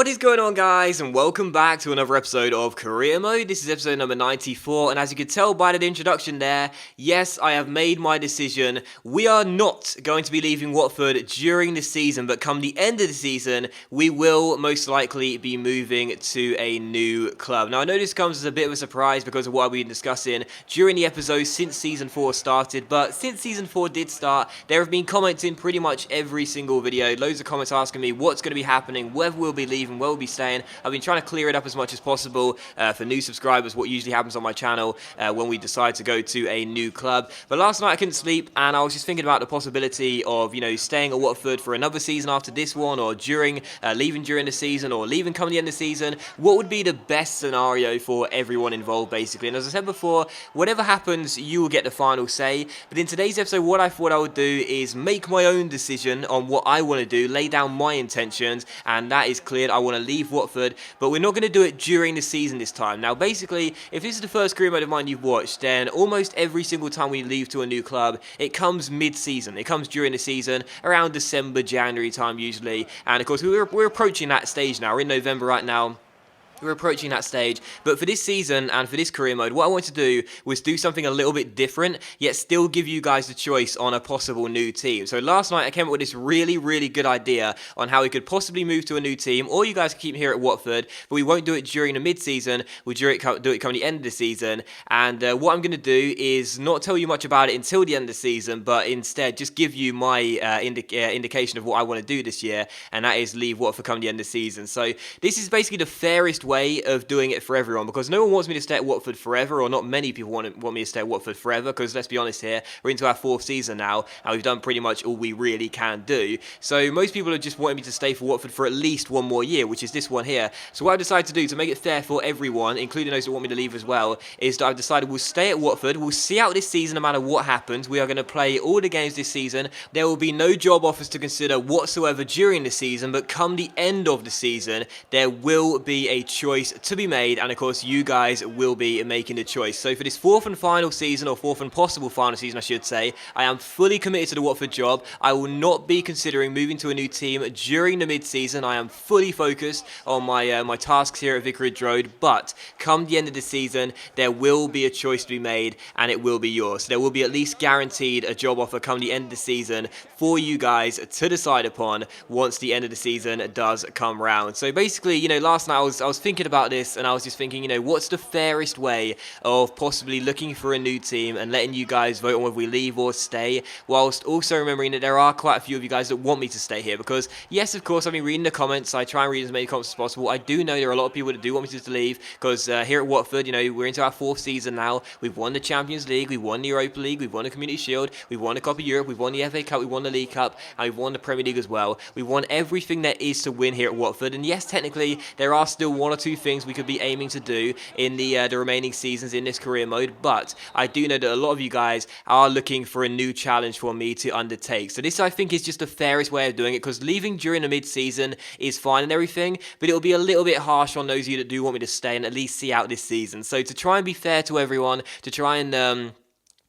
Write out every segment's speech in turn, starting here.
What is going on, guys, and welcome back to another episode of Career Mode. This is episode number 94, and as you could tell by the introduction there, yes, I have made my decision. We are not going to be leaving Watford during the season, but come the end of the season, we will most likely be moving to a new club. Now, I know this comes as a bit of a surprise because of what we've been discussing during the episodes since Season 4 started, but since Season 4 did start, there have been comments in pretty much every single video, loads of comments asking me what's going to be happening, whether we'll be leaving, where we'll be staying. I've been trying to clear it up as much as possible for new subscribers, what usually happens on my channel when we decide to go to a new club. But last night I couldn't sleep, and I was just thinking about the possibility of, staying at Watford for another season after this one, or leaving during the season, or leaving coming the end of the season. What would be the best scenario for everyone involved, basically? And as I said before, whatever happens, you will get the final say. But in today's episode, what I thought I would do is make my own decision on what I want to do, lay down my intentions, and that is cleared. I want to leave Watford, but we're not going to do it during the season this time. Now, basically, if this is the first career mode of mine you've watched, then almost every single time we leave to a new club, it comes mid-season. It comes during the season, around December, January time usually, and of course we're approaching that stage now. We're in November right now. We're approaching that stage, but for this season and for this career mode, what I wanted to do was do something a little bit different, yet still give you guys the choice on a possible new team. So last night I came up with this really, really good idea on how we could possibly move to a new team, or you guys can keep here at Watford, but we won't do it during the mid-season, we'll do it come the end of the season, and what I'm going to do is not tell you much about it until the end of the season, but instead just give you my indication of what I want to do this year, and that is leave Watford come the end of the season. So this is basically the fairest way of doing it for everyone, because no one wants me to stay at Watford forever, or not many people want me to stay at Watford forever, because let's be honest here, we're into our 4th season now, and we've done pretty much all we really can do. So most people are just wanting me to stay for Watford for at least one more year, which is this one here. So what I've decided to do to make it fair for everyone, including those that want me to leave as well, is that I've decided we'll stay at Watford, we'll see out this season no matter what happens. We are going to play all the games this season. There will be no job offers to consider whatsoever during the season, but come the end of the season, there will be a choice to be made, and of course you guys will be making the choice. So for this 4th and final season, or 4th and possible final season I should say, I am fully committed to the Watford job. I will not be considering moving to a new team during the mid-season. I am fully focused on my tasks here at Vicarage Road, but come the end of the season there will be a choice to be made, and it will be yours. So there will be at least guaranteed a job offer come the end of the season for you guys to decide upon once the end of the season does come round. So basically, last night I was thinking about this, and I was just thinking, what's the fairest way of possibly looking for a new team and letting you guys vote on whether we leave or stay, whilst also remembering that there are quite a few of you guys that want me to stay here, because yes, of course, I've been reading the comments. I try and read as many comments as possible. I do know there are a lot of people that do want me to leave, because here at Watford, we're into our 4th season now. We've won the Champions League, we've won the Europa League, we've won the Community Shield, we've won the Cup of Europe, we've won the FA Cup, we've won the League Cup, and we've won the Premier League as well. We've won everything there is to win here at Watford, and yes, technically there are still one or two things we could be aiming to do in the remaining seasons in this career mode, but I do know that a lot of you guys are looking for a new challenge for me to undertake. So this, I think, is just the fairest way of doing it, because leaving during the mid-season is fine and everything, but it'll be a little bit harsh on those of you that do want me to stay and at least see out this season. So to try and be fair to everyone, to try and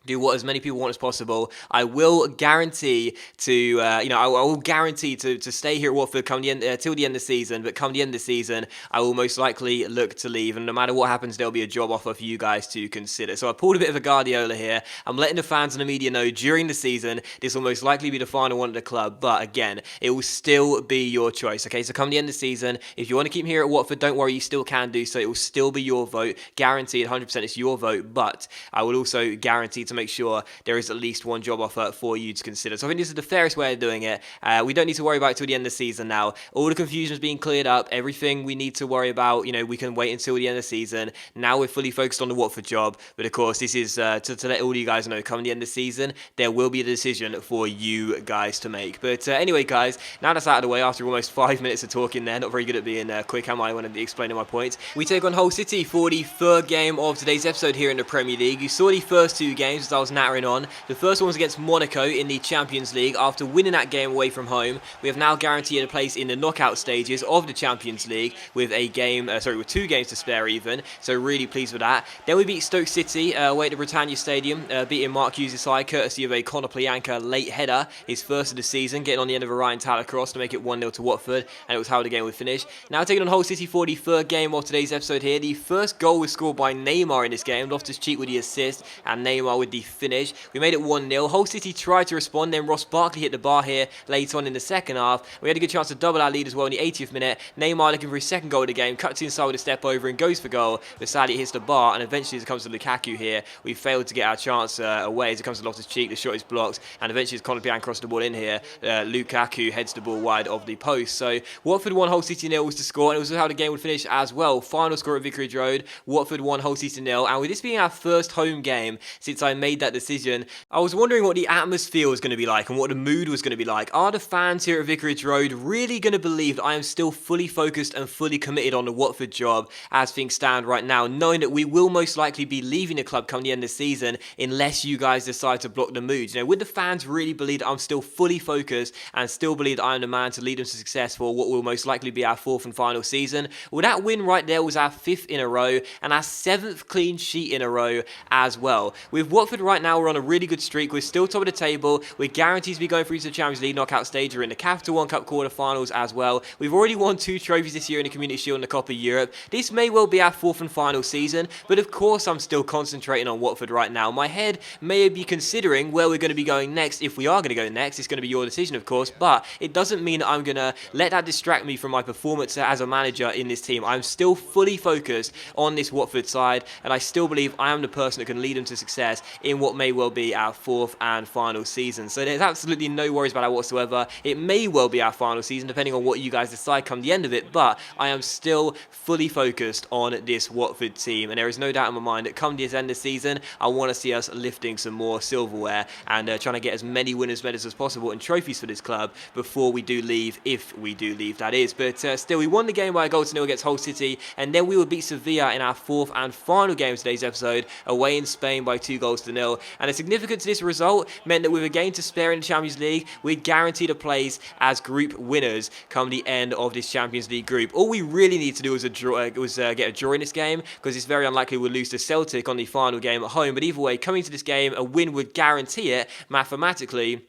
do what as many people want as possible, I will guarantee to, I will guarantee to stay here at Watford come the end, till the end of the season, but come the end of the season, I will most likely look to leave, and no matter what happens, there'll be a job offer for you guys to consider. So I pulled a bit of a Guardiola here. I'm letting the fans and the media know during the season, this will most likely be the final one at the club, but again, it will still be your choice, okay? So come the end of the season, if you want to keep me here at Watford, don't worry, you still can do so. It will still be your vote, guaranteed 100% it's your vote, but I will also guarantee to make sure there is at least one job offer for you to consider. So I think this is the fairest way of doing it. We don't need to worry about it till the end of the season now. All the confusion is being cleared up. Everything we need to worry about, we can wait until the end of the season. Now we're fully focused on the Watford job. But of course, this is to let all you guys know, come the end of the season, there will be a decision for you guys to make. But anyway, guys, now that's out of the way, after almost 5 minutes of talking there, not very good at being quick, am I, when I'm explaining my points. We take on Hull City for the 3rd game of today's episode here in the Premier League. You saw the first 2 games, as I was nattering on. The first one was against Monaco in the Champions League. After winning that game away from home, we have now guaranteed a place in the knockout stages of the Champions League with with 2 games to spare even. So really pleased with that. Then we beat Stoke City away at the Britannia Stadium, beating Mark Hughes' side courtesy of a Conor Plianka late header, his first of the season, getting on the end of a Ryan Tyler cross to make it 1-0 to Watford, and it was how the game would finish. Now taking on Hull City for the third game of today's episode here. The first goal was scored by Neymar in this game. Loftus-Cheek with the assist and Neymar with the finish. We made it 1-0. Hull City tried to respond, then Ross Barkley hit the bar here later on in the second half. We had a good chance to double our lead as well in the 80th minute. Neymar looking for his second goal of the game, cuts inside with a step over and goes for goal, but sadly it hits the bar, and eventually as it comes to Lukaku here, we failed to get our chance away as it comes to Loftus-Cheek. The shot is blocked, and eventually as Conor Plianka crossed the ball in here, Lukaku heads the ball wide of the post. So Watford 1, Hull City 0 was the score, and it was how the game would finish as well. Final score at Vicarage Road, Watford 1, Hull City 0, and with this being our first home game since I made that decision, I was wondering what the atmosphere was going to be like and what the mood was going to be like. Are the fans here at Vicarage Road really going to believe that I am still fully focused and fully committed on the Watford job as things stand right now, knowing that we will most likely be leaving the club come the end of the season unless you guys decide to block the mood? You know, would the fans really believe that I'm still fully focused and still believe that I am the man to lead them to success for what will most likely be our 4th and final season? Well, that win right there was our 5th in a row and our 7th clean sheet in a row as well. With Watford right now, we're on a really good streak. We're still top of the table. We're guaranteed to be going through to the Champions League knockout stage. We're in the Capital One Cup quarterfinals as well. We've already won 2 trophies this year in the Community Shield and the Copa Europe. This may well be our 4th and final season, but of course I'm still concentrating on Watford right now. My head may be considering where we're going to be going next. If we are going to go next, it's going to be your decision, of course, but it doesn't mean that I'm going to let that distract me from my performance as a manager in this team. I'm still fully focused on this Watford side, and I still believe I am the person that can lead them to success in what may well be our 4th and final season. So there's absolutely no worries about that whatsoever. It may well be our final season, depending on what you guys decide come the end of it, but I am still fully focused on this Watford team, and there is no doubt in my mind that come the end of the season, I want to see us lifting some more silverware and trying to get as many winners' medals as possible and trophies for this club before we do leave, if we do leave, that is. But still, we won the game by a 1-0 against Hull City, and then we would beat Sevilla in our 4th and final game of today's episode, away in Spain by 2-0. And the significance of this result meant that with a game to spare in the Champions League, we'd guaranteed a place as group winners come the end of this Champions League group. All we really need to do was get a draw in this game, because it's very unlikely we'll lose to Celtic on the final game at home. But either way, coming to this game, a win would guarantee it mathematically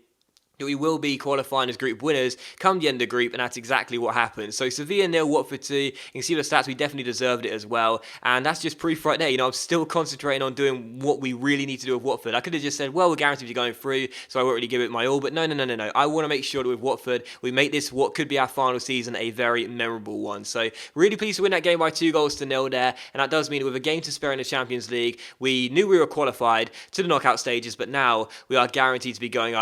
that we will be qualifying as group winners come the end of the group, and that's exactly what happened. So Sevilla 0, Watford 2. You can see the stats, we definitely deserved it as well, and that's just proof right there. You know, I'm still concentrating on doing what we really need to do with Watford. I could have just said, well, we're guaranteed to be going through, so I won't really give it my all, but no. I want to make sure that with Watford, we make this what could be our final season a very memorable one. So really pleased to win that game by 2-0 there, and that does mean that with a game to spare in the Champions League, we knew we were qualified to the knockout stages, but now we are guaranteed to be going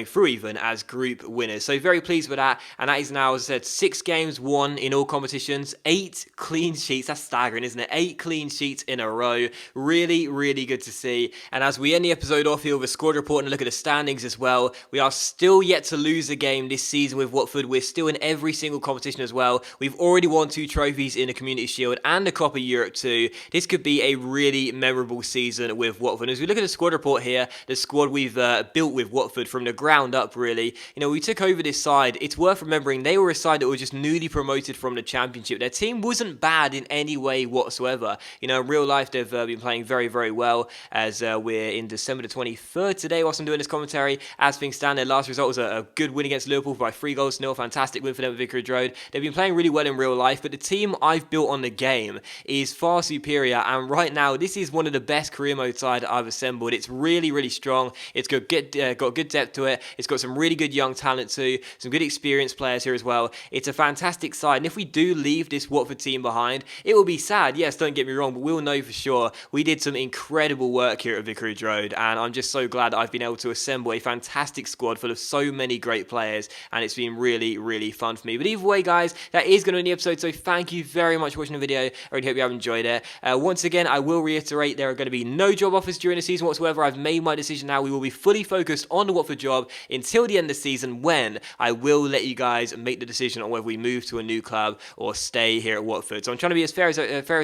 through even as group winners. So very pleased with that, and that is now, as I said, 6 games won in all competitions, 8 clean sheets. That's staggering, isn't it? 8 clean sheets in a row. Really good to see. And as we end the episode off here with a squad report and a look at the standings as well, we are still yet to lose a game this season with Watford. We're still in every single competition as well. We've already won 2 trophies in the Community Shield and the Copa Europe too. This could be a really memorable season with Watford. As we look at the squad report here, the squad we've built with Watford from the ground up, really. You know, we took over this side. It's worth remembering they were a side that were just newly promoted from the Championship. Their team wasn't bad in any way whatsoever. You know, in real life, they've been playing very well, as we're in December the 23rd today whilst I'm doing this commentary. As things stand, their last result was a good win against Liverpool by 3-0. Fantastic win for them at Vicarage Road. They've been playing really well in real life, but the team I've built on the game is far superior, and right now, this is one of the best career mode side I've assembled. It's really strong. It's got good depth to it. It's got some really good young talent too, some good experienced players here as well. It's a fantastic side, and if we do leave this Watford team behind, it will be sad. Yes, don't get me wrong, but we'll know for sure we did some incredible work here at Vicarage Road, and I'm just so glad that I've been able to assemble a fantastic squad full of so many great players, and it's been really fun for me. But either way, guys, that is going to be the episode, so thank you very much for watching the video. I really hope you have enjoyed it. Once again, I will reiterate, there are going to be no job offers during the season whatsoever. I've made my decision now. We will be fully focused on the Watford job until the end of the season, when I will let you guys make the decision on whether we move to a new club or stay here at Watford. So I'm trying to be as fair as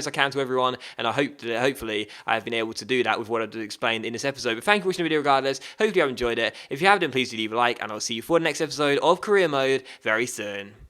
I can to everyone, and I hope that hopefully I've been able to do that with what I've explained in this episode. But thank you for watching the video regardless. Hopefully you have enjoyed it. If you have, then please do leave a like, and I'll see you for the next episode of Career Mode very soon.